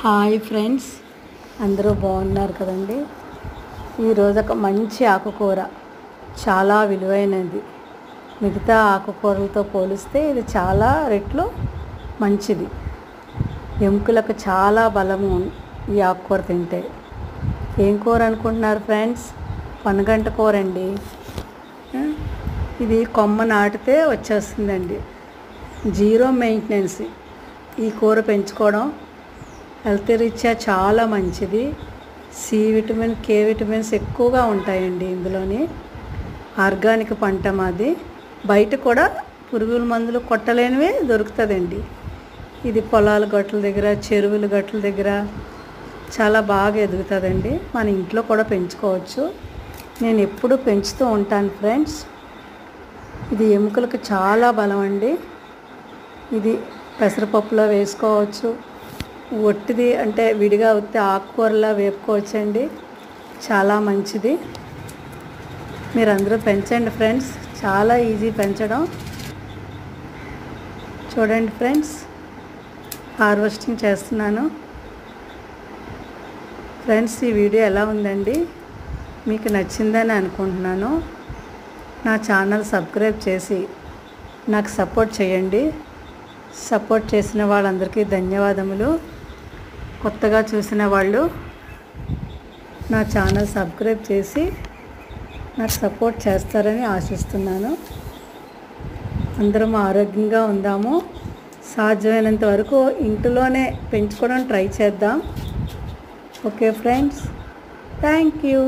Hi friends, అందరూ బాగున్నారు కదండి. ఈరోజు ఒక మంచి ఆకుకూర, చాలా విలువైనది. మిగతా ఆకుకూరలతో పోలిస్తే ఇది చాలా రెట్లు మంచిది. ఎముకలకు చాలా బలము ఈ ఆకుకూర తింటే. ఏం కూర అనుకుంటున్నారు ఫ్రెండ్స్? పనగంట కూర అండి. ఇది కొమ్మ నాటితే వచ్చేస్తుందండి. Zero maintenance. ఈ కూర పెంచుకోవడం హెల్త్ రీత్యా చాలా మంచిది. సి విటమిన్, కే విటమిన్స్ ఎక్కువగా ఉంటాయండి ఇందులోని. ఆర్గానిక్ పంట మాది. బయట కూడా పురుగుల మందులు కొట్టలేనివే దొరుకుతుందండి. ఇది పొలాల గట్ల దగ్గర, చెరువుల గట్ల దగ్గర చాలా బాగా ఎదుగుతుందండి. మన ఇంట్లో కూడా పెంచుకోవచ్చు. నేను ఎప్పుడూ పెంచుతూ ఉంటాను ఫ్రెండ్స్. ఇది ఎముకలకు చాలా బలం అండి. ఇది పెసరపప్పులో వేసుకోవచ్చు. ఒట్టిది అంటే విడిగా ఉత్తే ఆకుకూరలా వేపుకోవచ్చండి. చాలా మంచిది. మీరందరూ పెంచండి ఫ్రెండ్స్. చాలా ఈజీ పెంచడం. చూడండి ఫ్రెండ్స్, హార్వెస్టింగ్ చేస్తున్నాను. ఫ్రెండ్స్, ఈ వీడియో ఎలా ఉందండి? మీకు నచ్చిందని అనుకుంటున్నాను. నా ఛానల్ సబ్స్క్రైబ్ చేసి నాకు సపోర్ట్ చేయండి. సపోర్ట్ చేసిన వాళ్ళందరికీ ధన్యవాదములు. కొత్తగా చూసిన వాళ్ళు నా ఛానల్ సబ్స్క్రైబ్ చేసి నాకు సపోర్ట్ చేస్తారని ఆశిస్తున్నాను. అందరం ఆరోగ్యంగా ఉందాము. సాధ్యమైనంత వరకు ఇంటిలోనే పెంచుకోవడం ట్రై చేద్దాం. Okay friends, thank you.